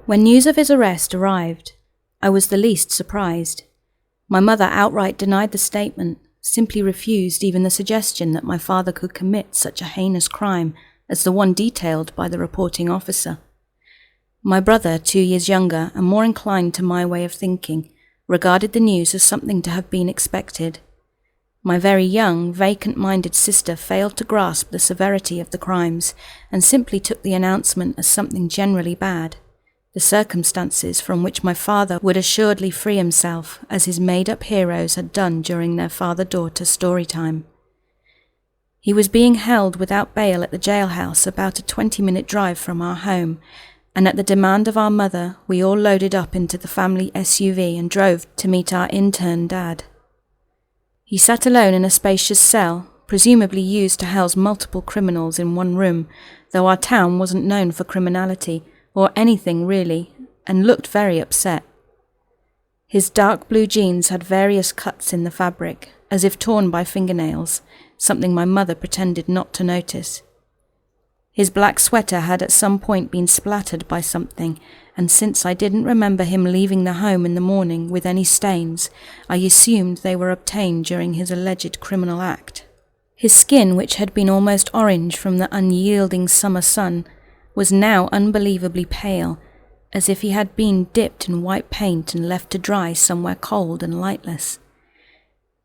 When news of his arrest arrived, I was the least surprised. My mother outright denied the statement, simply refused even the suggestion that my father could commit such a heinous crime as the one detailed by the reporting officer. My brother, 2 years younger and more inclined to my way of thinking, regarded the news as something to have been expected. My very young, vacant-minded sister failed to grasp the severity of the crimes and simply took the announcement as something generally bad, the circumstances from which my father would assuredly free himself, as his made-up heroes had done during their father-daughter story time. He was being held without bail at the jailhouse about a 20-minute drive from our home, and at the demand of our mother, we all loaded up into the family SUV and drove to meet our intern dad. He sat alone in a spacious cell, presumably used to house multiple criminals in one room, though our town wasn't known for criminality, or anything really, and looked very upset. His dark blue jeans had various cuts in the fabric, as if torn by fingernails, something my mother pretended not to notice. His black sweater had at some point been splattered by something, and since I didn't remember him leaving the home in the morning with any stains, I assumed they were obtained during his alleged criminal act. His skin, which had been almost orange from the unyielding summer sun, was now unbelievably pale, as if he had been dipped in white paint and left to dry somewhere cold and lightless.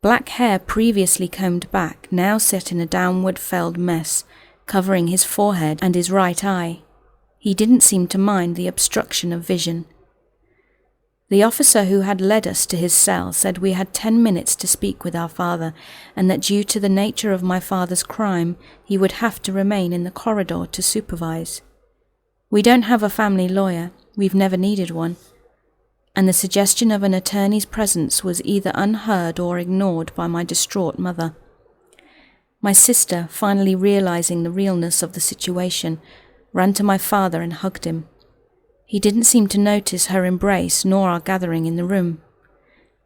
Black hair previously combed back now sat in a downward felled mess, covering his forehead and his right eye. He didn't seem to mind the obstruction of vision. The officer who had led us to his cell said we had 10 minutes to speak with our father, and that due to the nature of my father's crime, he would have to remain in the corridor to supervise. We don't have a family lawyer, we've never needed one, and the suggestion of an attorney's presence was either unheard or ignored by my distraught mother. My sister, finally realizing the realness of the situation, ran to my father and hugged him. He didn't seem to notice her embrace nor our gathering in the room.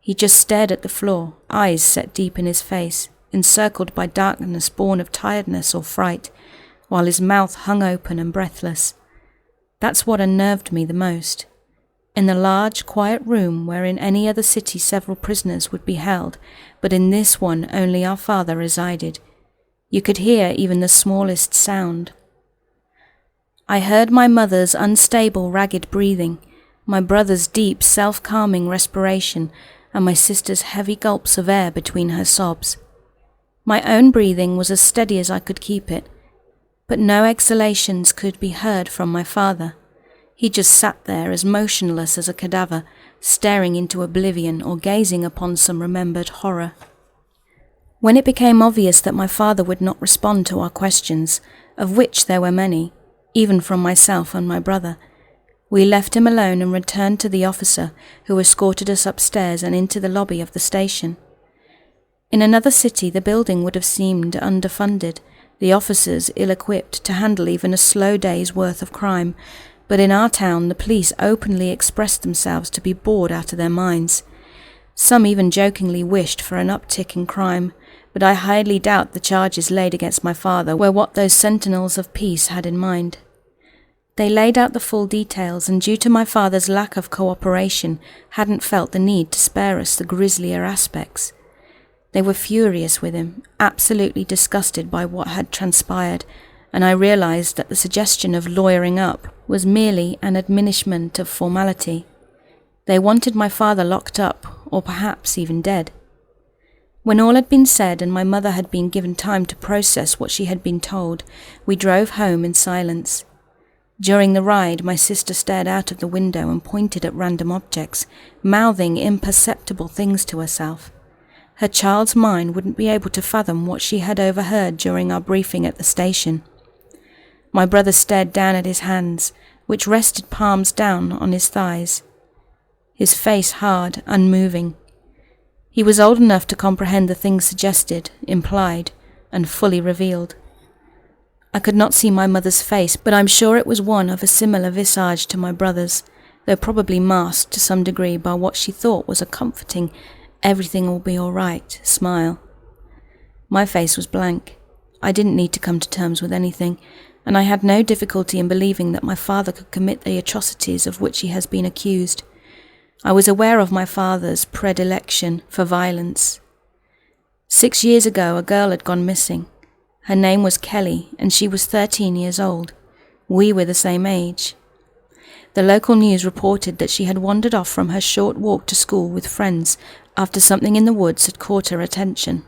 He just stared at the floor, eyes set deep in his face, encircled by darkness born of tiredness or fright, while his mouth hung open and breathless. That's what unnerved me the most. In the large, quiet room where in any other city several prisoners would be held, but in this one only our father resided, you could hear even the smallest sound. I heard my mother's unstable, ragged breathing, my brother's deep, self-calming respiration, and my sister's heavy gulps of air between her sobs. My own breathing was as steady as I could keep it, but no exhalations could be heard from my father. He just sat there as motionless as a cadaver, staring into oblivion or gazing upon some remembered horror. When it became obvious that my father would not respond to our questions, of which there were many, even from myself and my brother, we left him alone and returned to the officer who escorted us upstairs and into the lobby of the station. In another city the building would have seemed underfunded, the officers ill-equipped to handle even a slow day's worth of crime, but in our town the police openly expressed themselves to be bored out of their minds. Some even jokingly wished for an uptick in crime, but I highly doubt the charges laid against my father were what those sentinels of peace had in mind. They laid out the full details, and due to my father's lack of cooperation, hadn't felt the need to spare us the grislier aspects. They were furious with him, absolutely disgusted by what had transpired, and I realized that the suggestion of lawyering up was merely an admonishment of formality. They wanted my father locked up, or perhaps even dead. When all had been said and my mother had been given time to process what she had been told, we drove home in silence. During the ride, my sister stared out of the window and pointed at random objects, mouthing imperceptible things to herself. Her child's mind wouldn't be able to fathom what she had overheard during our briefing at the station. My brother stared down at his hands, which rested palms down on his thighs, his face hard, unmoving. He was old enough to comprehend the things suggested, implied, and fully revealed. I could not see my mother's face, but I'm sure it was one of a similar visage to my brother's, though probably masked to some degree by what she thought was a comforting, everything will be all right smile. My face was blank. I didn't need to come to terms with anything, and I had no difficulty in believing that my father could commit the atrocities of which he has been accused. I was aware of my father's predilection for violence. 6 years ago, a girl had gone missing. Her name was Kelly, and she was 13 years old. We were the same age. The local news reported that she had wandered off from her short walk to school with friends after something in the woods had caught her attention.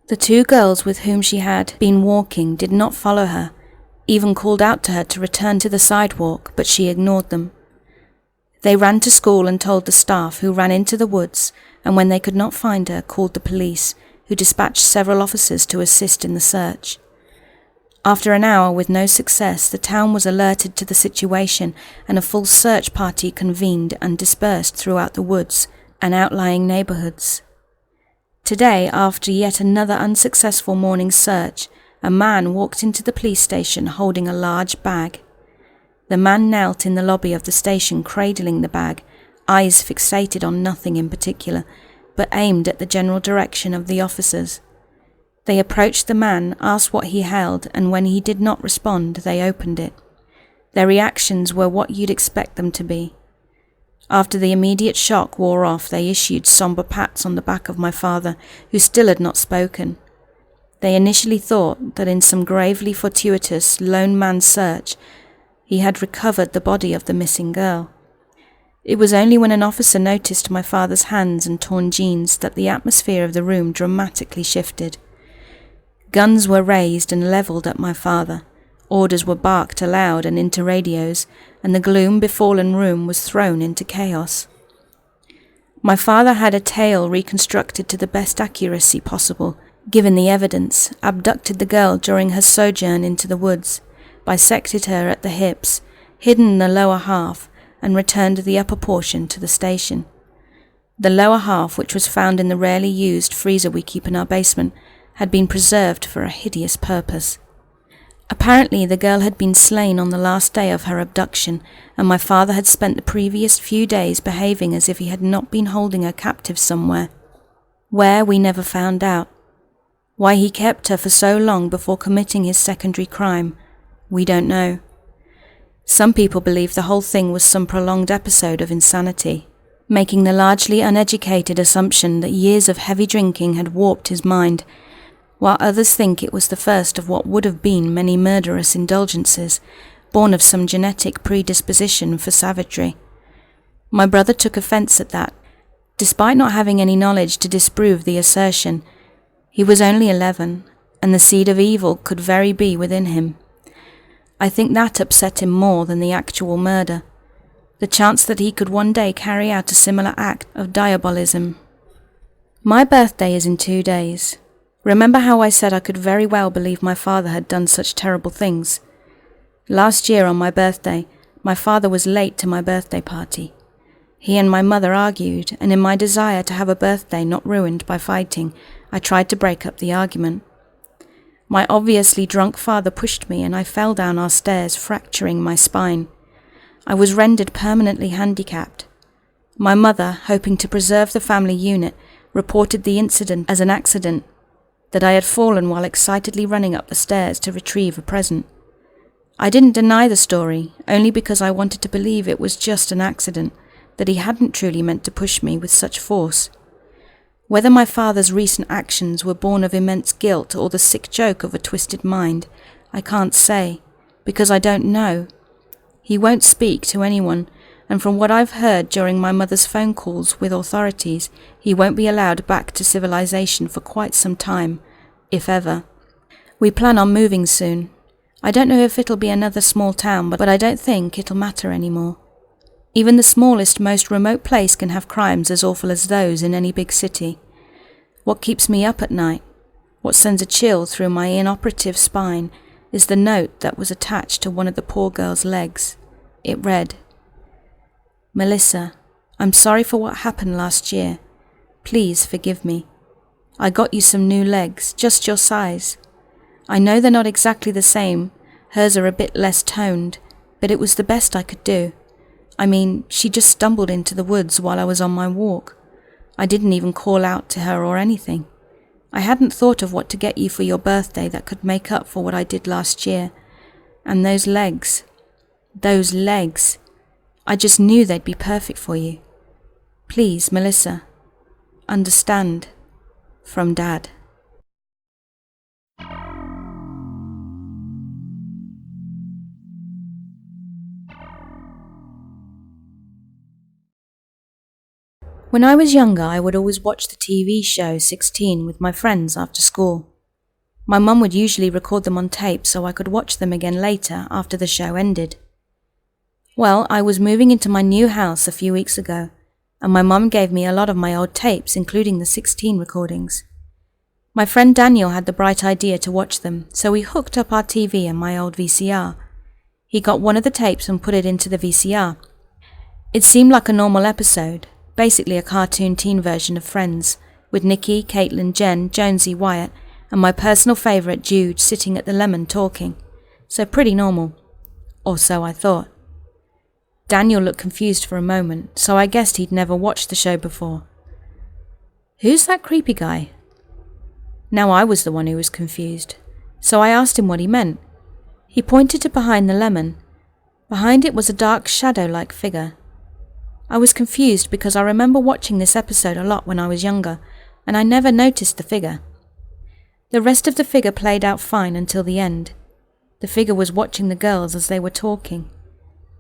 The 2 girls with whom she had been walking did not follow her, even called out to her to return to the sidewalk, but she ignored them. They ran to school and told the staff, who ran into the woods, and when they could not find her, called the police, who dispatched several officers to assist in the search. After an hour with no success, the town was alerted to the situation, and a full search party convened and dispersed throughout the woods and outlying neighbourhoods. Today, after yet another unsuccessful morning search, a man walked into the police station holding a large bag. The man knelt in the lobby of the station, cradling the bag, eyes fixated on nothing in particular, but aimed at the general direction of the officers. They approached the man, asked what he held, and when he did not respond, they opened it. Their reactions were what you'd expect them to be. After the immediate shock wore off, they issued sombre pats on the back of my father, who still had not spoken. They initially thought that in some gravely fortuitous lone man search, he had recovered the body of the missing girl. It was only when an officer noticed my father's hands and torn jeans that the atmosphere of the room dramatically shifted. Guns were raised and levelled at my father. Orders were barked aloud and into radios, and the gloom befallen room was thrown into chaos. My father had a tale reconstructed to the best accuracy possible, given the evidence, abducted the girl during her sojourn into the woods, bisected her at the hips, hidden the lower half, and returned the upper portion to the station. The lower half, which was found in the rarely used freezer we keep in our basement, had been preserved for a hideous purpose. Apparently the girl had been slain on the last day of her abduction, and my father had spent the previous few days behaving as if he had not been holding her captive somewhere. Where, we never found out. Why he kept her for so long before committing his secondary crime, we don't know. Some people believe the whole thing was some prolonged episode of insanity, making the largely uneducated assumption that years of heavy drinking had warped his mind, while others think it was the first of what would have been many murderous indulgences, born of some genetic predisposition for savagery. My brother took offence at that. Despite not having any knowledge to disprove the assertion, he was only 11, and the seed of evil could very be within him. I think that upset him more than the actual murder, the chance that he could one day carry out a similar act of diabolism. My birthday is in 2 days. Remember how I said I could very well believe my father had done such terrible things? Last year on my birthday, my father was late to my birthday party. He and my mother argued, and in my desire to have a birthday not ruined by fighting, I tried to break up the argument. My obviously drunk father pushed me and I fell down our stairs, fracturing my spine. I was rendered permanently handicapped. My mother, hoping to preserve the family unit, reported the incident as an accident, that I had fallen while excitedly running up the stairs to retrieve a present. I didn't deny the story, only because I wanted to believe it was just an accident, that he hadn't truly meant to push me with such force. Whether my father's recent actions were born of immense guilt or the sick joke of a twisted mind, I can't say, because I don't know. He won't speak to anyone, and from what I've heard during my mother's phone calls with authorities, he won't be allowed back to civilization for quite some time, if ever. We plan on moving soon. I don't know if it'll be another small town, but I don't think it'll matter anymore. Even the smallest, most remote place can have crimes as awful as those in any big city. What keeps me up at night, what sends a chill through my inoperative spine, is the note that was attached to one of the poor girl's legs. It read, "Melissa, I'm sorry for what happened last year. Please forgive me. I got you some new legs, just your size. I know they're not exactly the same, hers are a bit less toned, but it was the best I could do. I mean, she just stumbled into the woods while I was on my walk. I didn't even call out to her or anything. I hadn't thought of what to get you for your birthday that could make up for what I did last year. And those legs. I just knew they'd be perfect for you. Please, Melissa, understand. From Dad. When I was younger, I would always watch the TV show 16 with my friends after school. My mum would usually record them on tape so I could watch them again later after the show ended. Well, I was moving into my new house a few weeks ago, and my mum gave me a lot of my old tapes, including the 16 recordings. My friend Daniel had the bright idea to watch them, so we hooked up our TV and my old VCR. He got one of the tapes and put it into the VCR. It seemed like a normal episode, basically a cartoon teen version of Friends, with Nikki, Caitlin, Jen, Jonesy, Wyatt, and my personal favourite Jude sitting at the lemon talking. So pretty normal. Or so I thought. Daniel looked confused for a moment, so I guessed he'd never watched the show before. "Who's that creepy guy?" Now I was the one who was confused, so I asked him what he meant. He pointed to behind the lemon. Behind it was a dark shadow-like figure. I was confused because I remember watching this episode a lot when I was younger, and I never noticed the figure. The rest of the figure played out fine until the end. The figure was watching the girls as they were talking.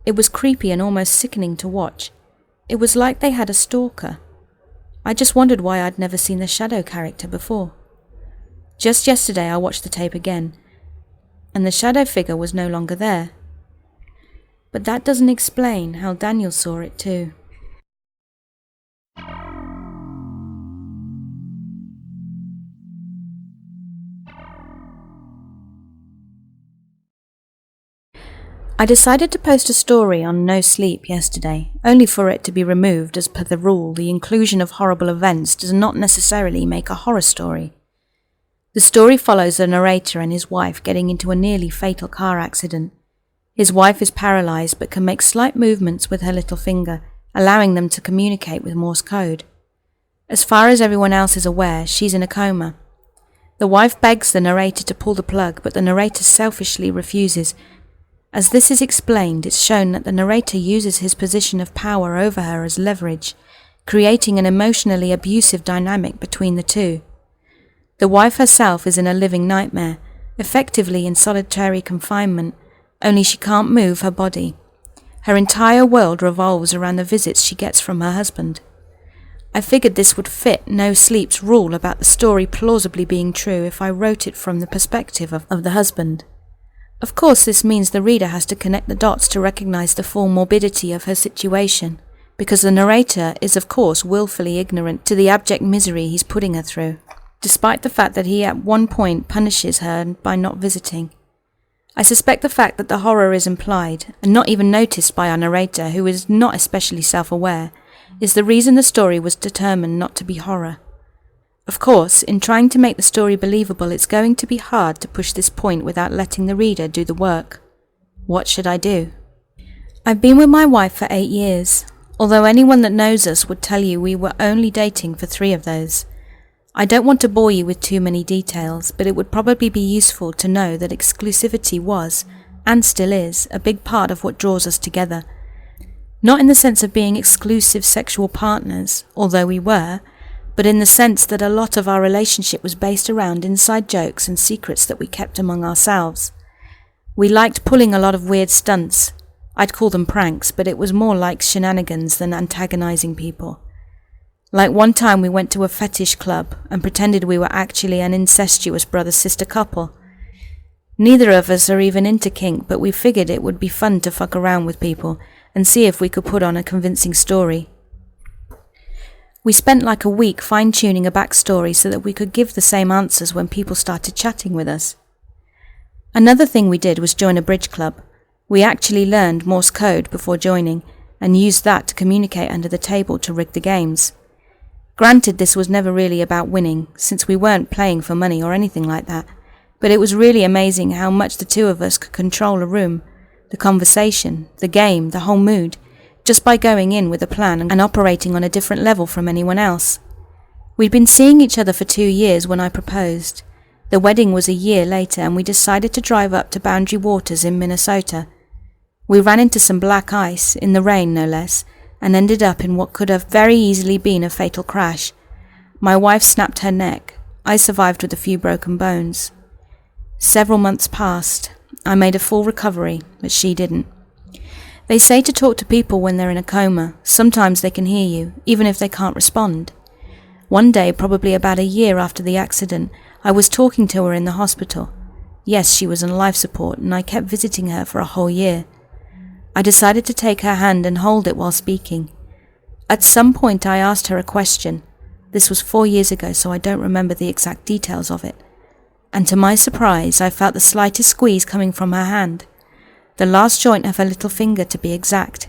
It was creepy and almost sickening to watch. It was like they had a stalker. I just wondered why I'd never seen the shadow character before. Just yesterday I watched the tape again, and the shadow figure was no longer there. But that doesn't explain how Daniel saw it too. I decided to post a story on nosleep yesterday, only for it to be removed as per the rule the inclusion of horrible events does not necessarily make a horror story. The story follows the narrator and his wife getting into a nearly fatal car accident. His wife is paralysed but can make slight movements with her little finger, allowing them to communicate with Morse code. As far as everyone else is aware, she's in a coma. The wife begs the narrator to pull the plug, but the narrator selfishly refuses. As this is explained, it's shown that the narrator uses his position of power over her as leverage, creating an emotionally abusive dynamic between the two. The wife herself is in a living nightmare, effectively in solitary confinement, only she can't move her body. Her entire world revolves around the visits she gets from her husband. I figured this would fit No Sleep's rule about the story plausibly being true if I wrote it from the perspective of the husband. Of course, this means the reader has to connect the dots to recognize the full morbidity of her situation, because the narrator is of course willfully ignorant to the abject misery he's putting her through, despite the fact that he at one point punishes her by not visiting. I suspect the fact that the horror is implied, and not even noticed by our narrator, who is not especially self-aware, is the reason the story was determined not to be horror. Of course, in trying to make the story believable, it's going to be hard to push this point without letting the reader do the work. What should I do? I've been with my wife for 8 years, although anyone that knows us would tell you we were only dating for 3 of those. I don't want to bore you with too many details, but it would probably be useful to know that exclusivity was, and still is, a big part of what draws us together. Not in the sense of being exclusive sexual partners, although we were, but in the sense that a lot of our relationship was based around inside jokes and secrets that we kept among ourselves. We liked pulling a lot of weird stunts. I'd call them pranks, but it was more like shenanigans than antagonizing people. Like one time we went to a fetish club and pretended we were actually an incestuous brother-sister couple. Neither of us are even into kink, but we figured it would be fun to fuck around with people and see if we could put on a convincing story. We spent like a week fine-tuning a backstory so that we could give the same answers when people started chatting with us. Another thing we did was join a bridge club. We actually learned Morse code before joining and used that to communicate under the table to rig the games. Granted, this was never really about winning, since we weren't playing for money or anything like that, but it was really amazing how much the two of us could control a room, the conversation, the game, the whole mood, just by going in with a plan and operating on a different level from anyone else. We'd been seeing each other for 2 years when I proposed. The wedding was a year later and we decided to drive up to Boundary Waters in Minnesota. We ran into some black ice, in the rain no less, and ended up in what could have very easily been a fatal crash. My wife snapped her neck. I survived with a few broken bones. Several months passed. I made a full recovery, but she didn't. They say to talk to people when they're in a coma. Sometimes they can hear you, even if they can't respond. One day, probably about a year after the accident, I was talking to her in the hospital. Yes, she was on life support, and I kept visiting her for a whole year. I decided to take her hand and hold it while speaking. At some point I asked her a question. This was 4 years ago, so I don't remember the exact details of it. And to my surprise, I felt the slightest squeeze coming from her hand. The last joint of her little finger, to be exact.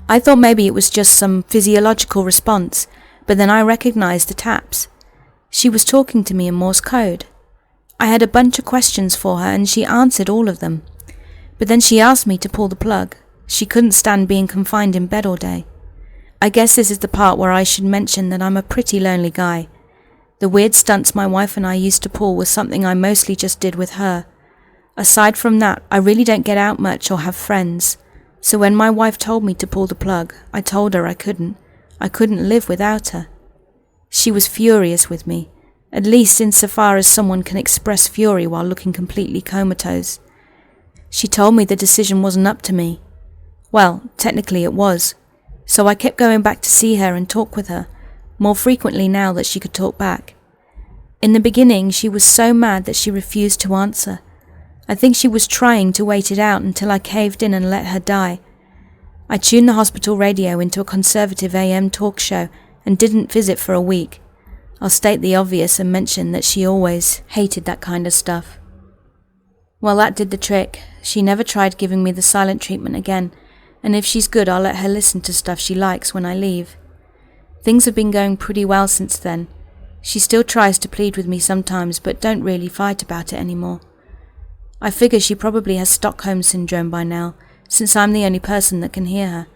I thought maybe it was just some physiological response, but then I recognized the taps. She was talking to me in Morse code. I had a bunch of questions for her and she answered all of them. But then she asked me to pull the plug. She couldn't stand being confined in bed all day. I guess this is the part where I should mention that I'm a pretty lonely guy. The weird stunts my wife and I used to pull was something I mostly just did with her. Aside from that, I really don't get out much or have friends. So when my wife told me to pull the plug, I told her I couldn't. I couldn't live without her. She was furious with me, at least insofar as someone can express fury while looking completely comatose. She told me the decision wasn't up to me. Well, technically it was. So I kept going back to see her and talk with her, more frequently now that she could talk back. In the beginning, she was so mad that she refused to answer. I think she was trying to wait it out until I caved in and let her die. I tuned the hospital radio into a conservative AM talk show and didn't visit for a week. I'll state the obvious and mention that she always hated that kind of stuff. Well, that did the trick. She never tried giving me the silent treatment again, and if she's good, I'll let her listen to stuff she likes when I leave. Things have been going pretty well since then. She still tries to plead with me sometimes, but don't really fight about it anymore. I figure she probably has Stockholm Syndrome by now, since I'm the only person that can hear her.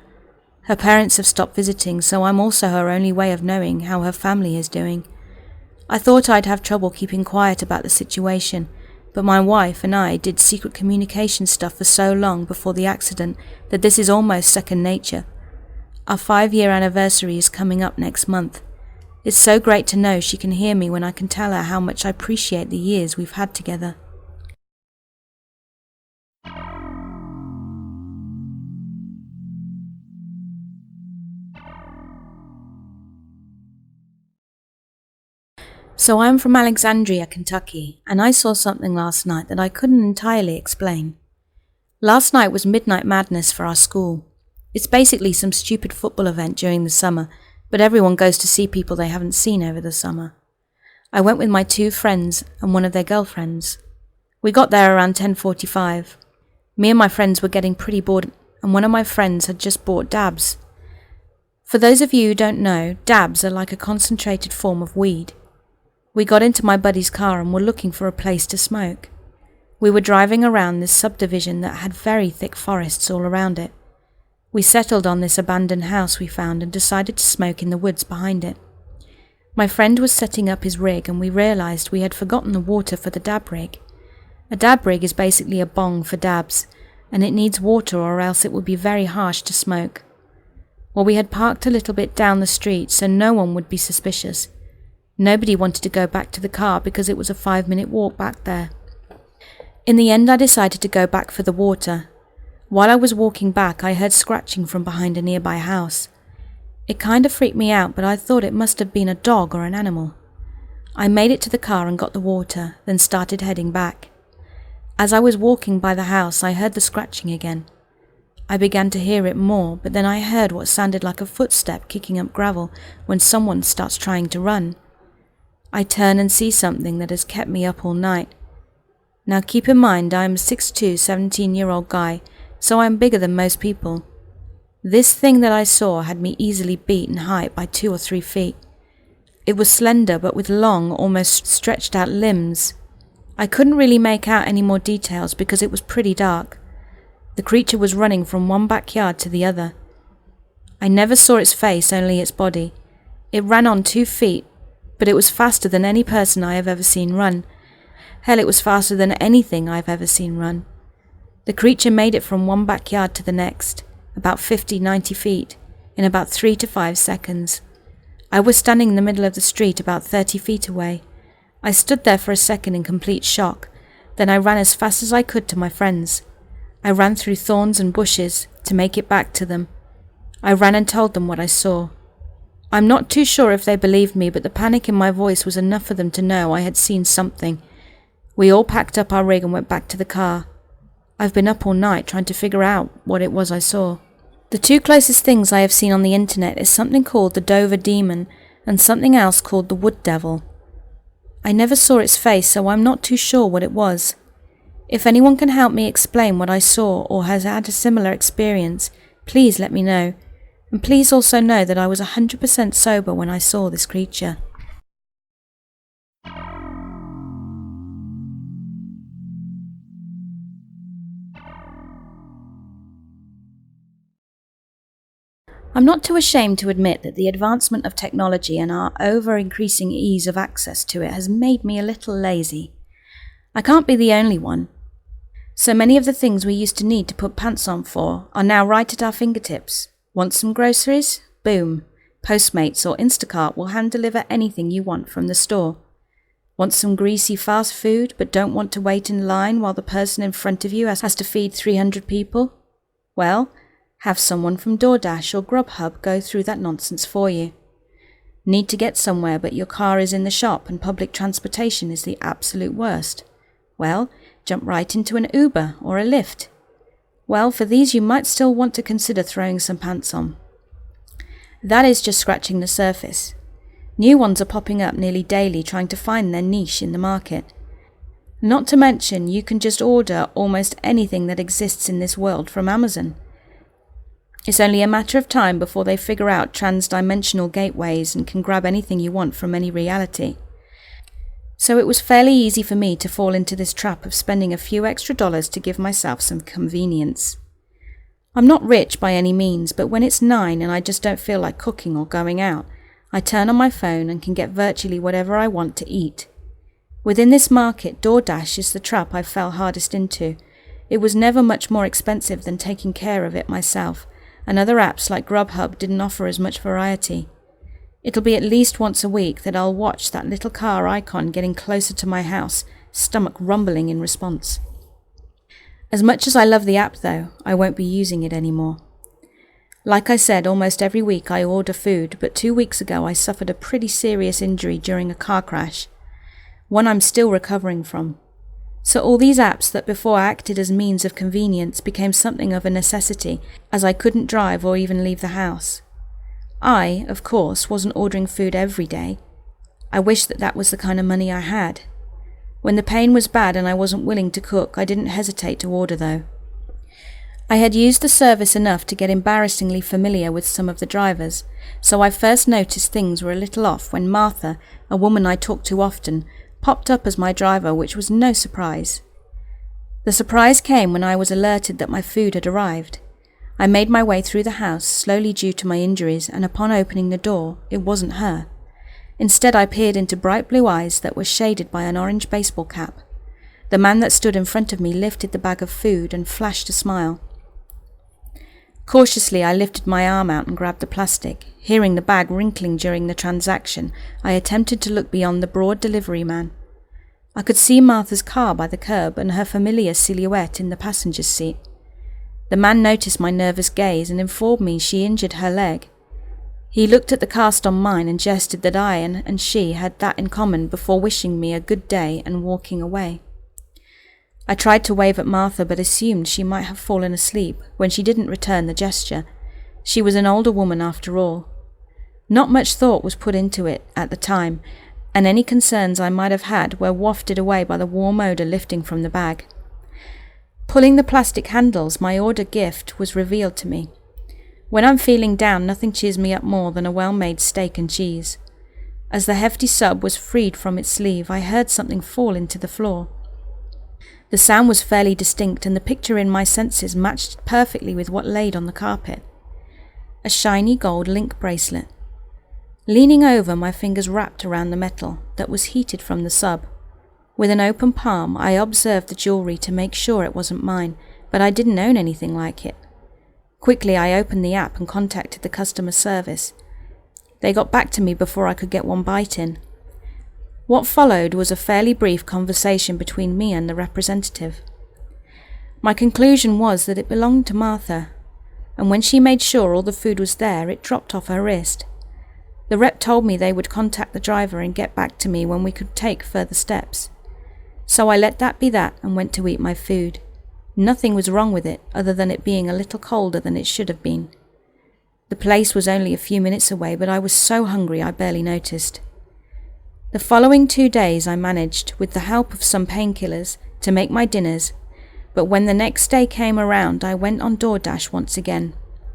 Her parents have stopped visiting, so I'm also her only way of knowing how her family is doing. I thought I'd have trouble keeping quiet about the situation, but my wife and I did secret communication stuff for so long before the accident that this is almost second nature. Our 5-year anniversary is coming up next month. It's so great to know she can hear me when I can tell her how much I appreciate the years we've had together. So I'm from Alexandria, Kentucky, and I saw something last night that I couldn't entirely explain. Last night was Midnight Madness for our school. It's basically some stupid football event during the summer, but everyone goes to see people they haven't seen over the summer. I went with my 2 friends and one of their girlfriends. We got there around 10:45. Me and my friends were getting pretty bored, and one of my friends had just bought dabs. For those of you who don't know, dabs are like a concentrated form of weed. We got into my buddy's car and were looking for a place to smoke. We were driving around this subdivision that had very thick forests all around it. We settled on this abandoned house we found and decided to smoke in the woods behind it. My friend was setting up his rig and we realized we had forgotten the water for the dab rig. A dab rig is basically a bong for dabs, and it needs water or else it would be very harsh to smoke. Well, we had parked a little bit down the street so no one would be suspicious. Nobody wanted to go back to the car because it was a 5-minute walk back there. In the end, I decided to go back for the water. While I was walking back, I heard scratching from behind a nearby house. It kind of freaked me out, but I thought it must have been a dog or an animal. I made it to the car and got the water, then started heading back. As I was walking by the house, I heard the scratching again. I began to hear it more, but then I heard what sounded like a footstep kicking up gravel when someone starts trying to run. I turn and see something that has kept me up all night. Now keep in mind I am a 6'2", 17-year-old guy, so I am bigger than most people. This thing that I saw had me easily beat in height by 2 or 3 feet. It was slender but with long, almost stretched out limbs. I couldn't really make out any more details because it was pretty dark. The creature was running from one backyard to the other. I never saw its face, only its body. It ran on 2 feet, but it was faster than any person I have ever seen run. Hell, it was faster than anything I've ever seen run. The creature made it from one backyard to the next, about 50-90 feet, in about 3 to 5 seconds. I was standing in the middle of the street about 30 feet away. I stood there for a second in complete shock. Then I ran as fast as I could to my friends. I ran through thorns and bushes to make it back to them. I ran and told them what I saw. I'm not too sure if they believed me, but the panic in my voice was enough for them to know I had seen something. We all packed up our rig and went back to the car. I've been up all night trying to figure out what it was I saw. The two closest things I have seen on the internet is something called the Dover Demon and something else called the Wood Devil. I never saw its face, so I'm not too sure what it was. If anyone can help me explain what I saw or has had a similar experience, please let me know. And please also know that I was 100% sober when I saw this creature. I'm not too ashamed to admit that the advancement of technology and our ever-increasing ease of access to it has made me a little lazy. I can't be the only one. So many of the things we used to need to put pants on for are now right at our fingertips. Want some groceries? Boom. Postmates or Instacart will hand-deliver anything you want from the store. Want some greasy fast food but don't want to wait in line while the person in front of you has to feed 300 people? Well, have someone from DoorDash or Grubhub go through that nonsense for you. Need to get somewhere but your car is in the shop and public transportation is the absolute worst? Well, jump right into an Uber or a Lyft. Well, for these you might still want to consider throwing some pants on. That is just scratching the surface. New ones are popping up nearly daily trying to find their niche in the market. Not to mention you can just order almost anything that exists in this world from Amazon. It's only a matter of time before they figure out trans-dimensional gateways and can grab anything you want from any reality. So it was fairly easy for me to fall into this trap of spending a few extra dollars to give myself some convenience. I'm not rich by any means, but when it's 9 and I just don't feel like cooking or going out, I turn on my phone and can get virtually whatever I want to eat. Within this market, DoorDash is the trap I fell hardest into. It was never much more expensive than taking care of it myself, and other apps like Grubhub didn't offer as much variety. It'll be at least once a week that I'll watch that little car icon getting closer to my house, stomach rumbling in response. As much as I love the app though, I won't be using it anymore. Like I said, almost every week I order food, but 2 weeks ago I suffered a pretty serious injury during a car crash, one I'm still recovering from. So all these apps that before acted as means of convenience became something of a necessity, as I couldn't drive or even leave the house. I, of course, wasn't ordering food every day. I wish that was the kind of money I had. When the pain was bad and I wasn't willing to cook, I didn't hesitate to order though. I had used the service enough to get embarrassingly familiar with some of the drivers, so I first noticed things were a little off when Martha, a woman I talked to often, popped up as my driver, which was no surprise. The surprise came when I was alerted that my food had arrived. I made my way through the house, slowly due to my injuries, and upon opening the door, it wasn't her. Instead, I peered into bright blue eyes that were shaded by an orange baseball cap. The man that stood in front of me lifted the bag of food and flashed a smile. Cautiously, I lifted my arm out and grabbed the plastic. Hearing the bag wrinkling during the transaction, I attempted to look beyond the broad delivery man. I could see Martha's car by the curb and her familiar silhouette in the passenger's seat. The man noticed my nervous gaze and informed me she injured her leg. He looked at the cast on mine and gestured that I and she had that in common before wishing me a good day and walking away. I tried to wave at Martha but assumed she might have fallen asleep when she didn't return the gesture. She was an older woman after all. Not much thought was put into it at the time, and any concerns I might have had were wafted away by the warm odour lifting from the bag. Pulling the plastic handles, my order gift was revealed to me. When I'm feeling down, nothing cheers me up more than a well-made steak and cheese. As the hefty sub was freed from its sleeve, I heard something fall into the floor. The sound was fairly distinct, and the picture in my senses matched perfectly with what laid on the carpet. A shiny gold link bracelet. Leaning over, my fingers wrapped around the metal that was heated from the sub. With an open palm, I observed the jewellery to make sure it wasn't mine, but I didn't own anything like it. Quickly, I opened the app and contacted the customer service. They got back to me before I could get one bite in. What followed was a fairly brief conversation between me and the representative. My conclusion was that it belonged to Martha, and when she made sure all the food was there, it dropped off her wrist. The rep told me they would contact the driver and get back to me when we could take further steps. So I let that be that and went to eat my food. Nothing was wrong with it other than it being a little colder than it should have been. The place was only a few minutes away, but I was so hungry I barely noticed. The following 2 days I managed, with the help of some painkillers, to make my dinners, but when the next day came around I went on DoorDash once again,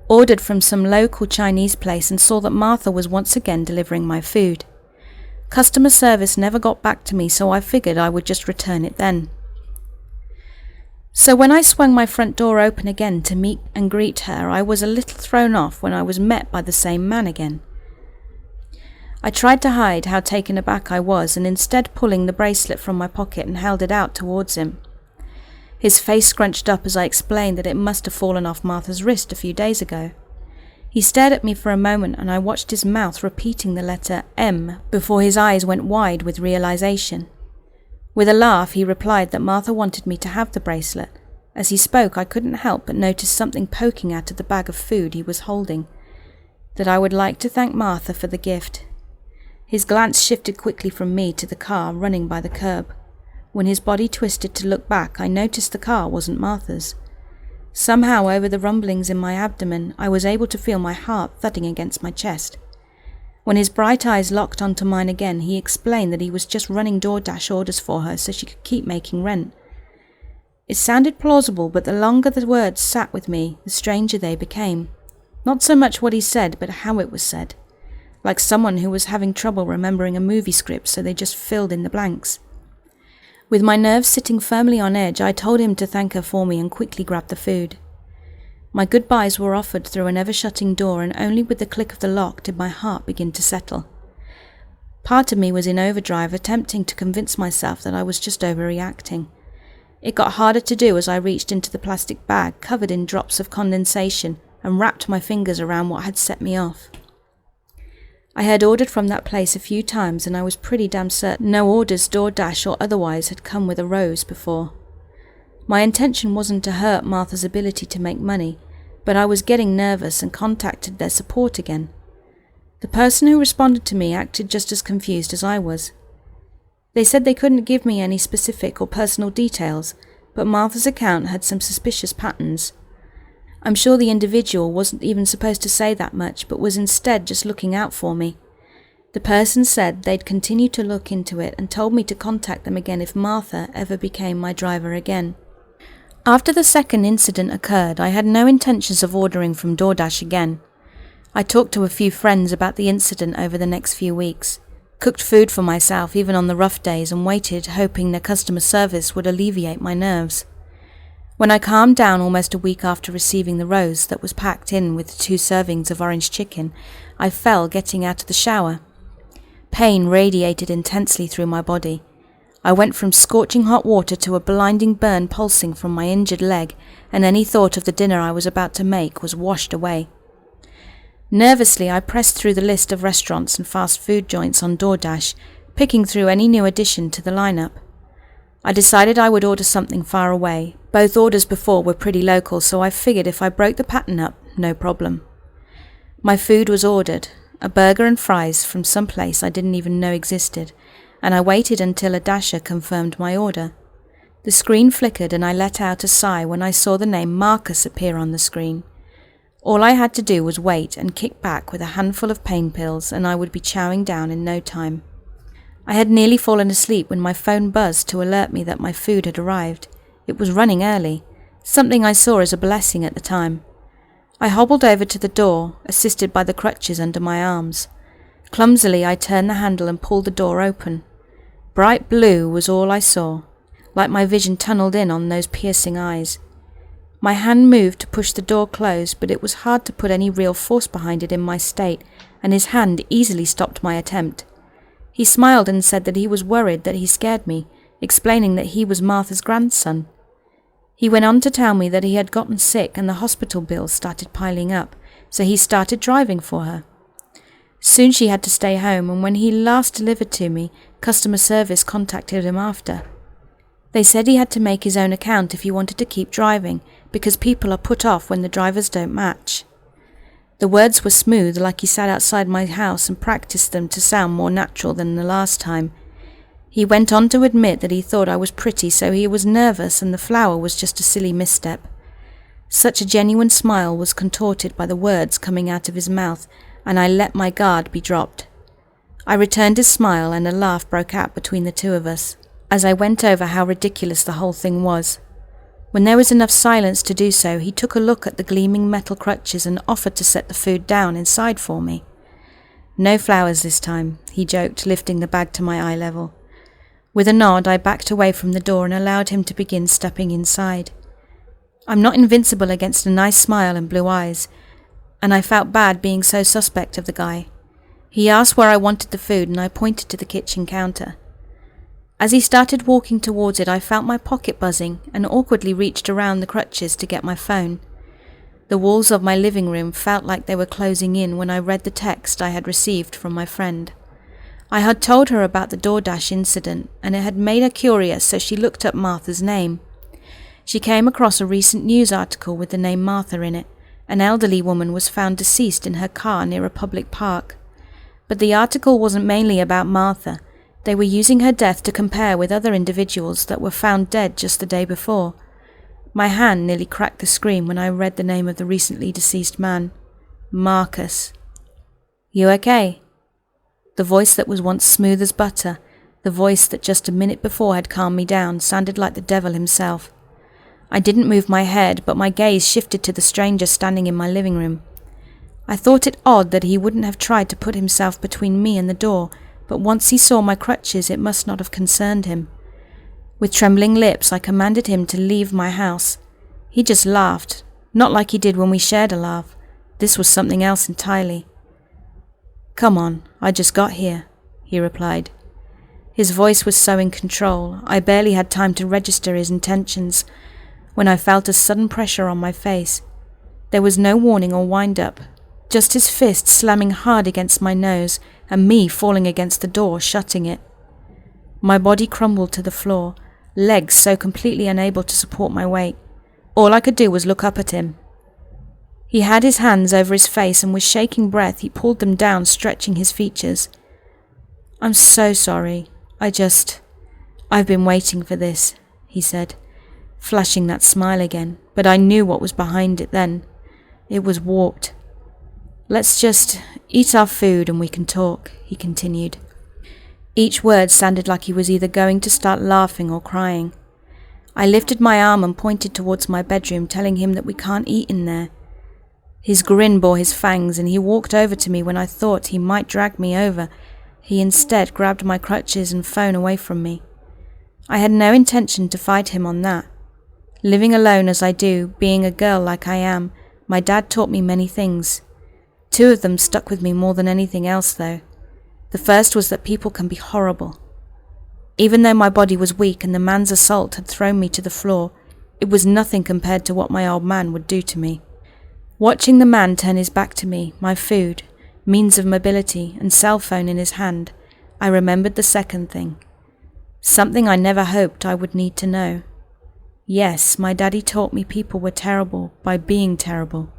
ordered from some local Chinese place and saw that Martha was once again delivering my food. Customer service never got back to me, so I figured I would just return it then. So when I swung my front door open again to meet and greet her, I was a little thrown off when I was met by the same man again. I tried to hide how taken aback I was, and instead pulling the bracelet from my pocket and held it out towards him. His face scrunched up as I explained that it must have fallen off Martha's wrist a few days ago. He stared at me for a moment, and I watched his mouth repeating the letter M before his eyes went wide with realization. With a laugh, he replied that Martha wanted me to have the bracelet. As he spoke, I couldn't help but notice something poking out of the bag of food he was holding, that I would like to thank Martha for the gift. His glance shifted quickly from me to the car running by the curb. When his body twisted to look back, I noticed the car wasn't Martha's. Somehow, over the rumblings in my abdomen, I was able to feel my heart thudding against my chest. When his bright eyes locked onto mine again, he explained that he was just running DoorDash orders for her so she could keep making rent. It sounded plausible, but the longer the words sat with me, the stranger they became. Not so much what he said, but how it was said. Like someone who was having trouble remembering a movie script, so they just filled in the blanks. With my nerves sitting firmly on edge, I told him to thank her for me and quickly grabbed the food. My goodbyes were offered through an ever-shutting door, and only with the click of the lock did my heart begin to settle. Part of me was in overdrive, attempting to convince myself that I was just overreacting. It got harder to do as I reached into the plastic bag, covered in drops of condensation, and wrapped my fingers around what had set me off. I had ordered from that place a few times, and I was pretty damn certain no orders, DoorDash or otherwise, had come with a rose before. My intention wasn't to hurt Martha's ability to make money, but I was getting nervous and contacted their support again. The person who responded to me acted just as confused as I was. They said they couldn't give me any specific or personal details, but Martha's account had some suspicious patterns. I'm sure the individual wasn't even supposed to say that much, but was instead just looking out for me. The person said they'd continue to look into it and told me to contact them again if Martha ever became my driver again. After the second incident occurred, I had no intentions of ordering from DoorDash again. I talked to a few friends about the incident over the next few weeks, cooked food for myself even on the rough days, and waited, hoping their customer service would alleviate my nerves. When I calmed down almost a week after receiving the rose that was packed in with 2 servings of orange chicken, I fell getting out of the shower. Pain radiated intensely through my body. I went from scorching hot water to a blinding burn pulsing from my injured leg, and any thought of the dinner I was about to make was washed away. Nervously, I pressed through the list of restaurants and fast food joints on DoorDash, picking through any new addition to the lineup. I decided I would order something far away. Both orders before were pretty local, so I figured if I broke the pattern up, no problem. My food was ordered, a burger and fries from some place I didn't even know existed, and I waited until a dasher confirmed my order. The screen flickered and I let out a sigh when I saw the name Marcus appear on the screen. All I had to do was wait and kick back with a handful of pain pills, and I would be chowing down in no time. I had nearly fallen asleep when my phone buzzed to alert me that my food had arrived. It was running early, something I saw as a blessing at the time. I hobbled over to the door, assisted by the crutches under my arms. Clumsily, I turned the handle and pulled the door open. Bright blue was all I saw, like my vision tunneled in on those piercing eyes. My hand moved to push the door closed, but it was hard to put any real force behind it in my state, and his hand easily stopped my attempt. He smiled and said that he was worried that he scared me, explaining that he was Martha's grandson. He went on to tell me that he had gotten sick and the hospital bills started piling up, so he started driving for her. Soon she had to stay home, and when he last delivered to me, customer service contacted him after. They said he had to make his own account if he wanted to keep driving, because people are put off when the drivers don't match. The words were smooth, like he sat outside my house and practiced them to sound more natural than the last time. He went on to admit that he thought I was pretty, so he was nervous and the flower was just a silly misstep. Such a genuine smile was contorted by the words coming out of his mouth, and I let my guard be dropped. I returned his smile, and a laugh broke out between the two of us, as I went over how ridiculous the whole thing was. When there was enough silence to do so, he took a look at the gleaming metal crutches and offered to set the food down inside for me. "No flowers this time," he joked, lifting the bag to my eye level. With a nod, I backed away from the door and allowed him to begin stepping inside. I'm not invincible against a nice smile and blue eyes, and I felt bad being so suspect of the guy. He asked where I wanted the food, and I pointed to the kitchen counter. As he started walking towards it, I felt my pocket buzzing and awkwardly reached around the crutches to get my phone. The walls of my living room felt like they were closing in when I read the text I had received from my friend. I had told her about the DoorDash incident, and it had made her curious, so she looked up Martha's name. She came across a recent news article with the name Martha in it. An elderly woman was found deceased in her car near a public park. But the article wasn't mainly about Martha. They were using her death to compare with other individuals that were found dead just the day before. My hand nearly cracked the screen when I read the name of the recently deceased man. Marcus. "You okay?" The voice that was once smooth as butter, the voice that just a minute before had calmed me down, sounded like the devil himself. I didn't move my head, but my gaze shifted to the stranger standing in my living room. I thought it odd that he wouldn't have tried to put himself between me and the door, but once he saw my crutches, it must not have concerned him. With trembling lips, I commanded him to leave my house. He just laughed, not like he did when we shared a laugh. This was something else entirely. "Come on, I just got here," he replied. His voice was so in control, I barely had time to register his intentions when I felt a sudden pressure on my face. There was no warning or wind-up, just his fist slamming hard against my nose and me falling against the door, shutting it. My body crumbled to the floor, legs so completely unable to support my weight. All I could do was look up at him. He had his hands over his face, and with shaking breath he pulled them down, stretching his features. "I'm so sorry. I've been waiting for this," he said, flashing that smile again, but I knew what was behind it then. It was warped. "Let's just eat our food and we can talk," he continued. Each word sounded like he was either going to start laughing or crying. I lifted my arm and pointed towards my bedroom, telling him that we can't eat in there. His grin bore his fangs, and he walked over to me when I thought he might drag me over. He instead grabbed my crutches and phone away from me. I had no intention to fight him on that. Living alone as I do, being a girl like I am, my dad taught me many things. 2 of them stuck with me more than anything else, though. The first was that people can be horrible. Even though my body was weak and the man's assault had thrown me to the floor, it was nothing compared to what my old man would do to me. Watching the man turn his back to me, my food, means of mobility, and cell phone in his hand, I remembered the second thing. Something I never hoped I would need to know. Yes, my daddy taught me people were terrible by being terrible.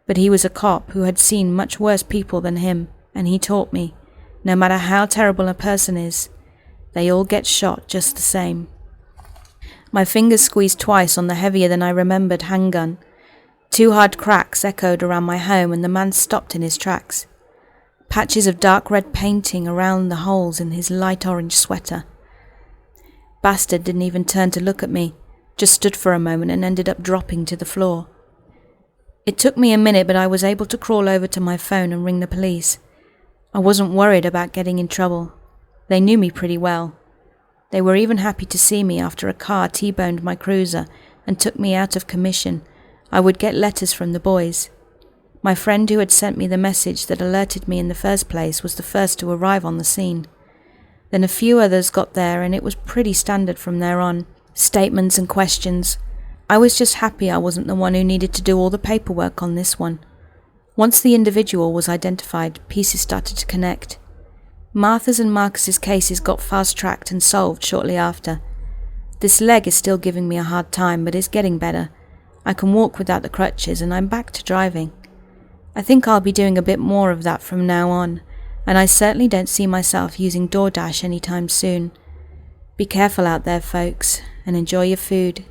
But he was a cop who had seen much worse people than him, and he taught me, no matter how terrible a person is, they all get shot just the same. My fingers squeezed twice on the heavier than I remembered handgun. 2 hard cracks echoed around my home, and the man stopped in his tracks. Patches of dark red painting around the holes in his light orange sweater. Bastard didn't even turn to look at me, just stood for a moment and ended up dropping to the floor. It took me a minute, but I was able to crawl over to my phone and ring the police. I wasn't worried about getting in trouble. They knew me pretty well. They were even happy to see me after a car T-boned my cruiser and took me out of commission. I would get letters from the boys. My friend who had sent me the message that alerted me in the first place was the first to arrive on the scene. Then a few others got there, and it was pretty standard from there on. Statements and questions. I was just happy I wasn't the one who needed to do all the paperwork on this one. Once the individual was identified, pieces started to connect. Martha's and Marcus's cases got fast-tracked and solved shortly after. This leg is still giving me a hard time, but it's getting better. I can walk without the crutches, and I'm back to driving. I think I'll be doing a bit more of that from now on, and I certainly don't see myself using DoorDash anytime soon. Be careful out there, folks, and enjoy your food.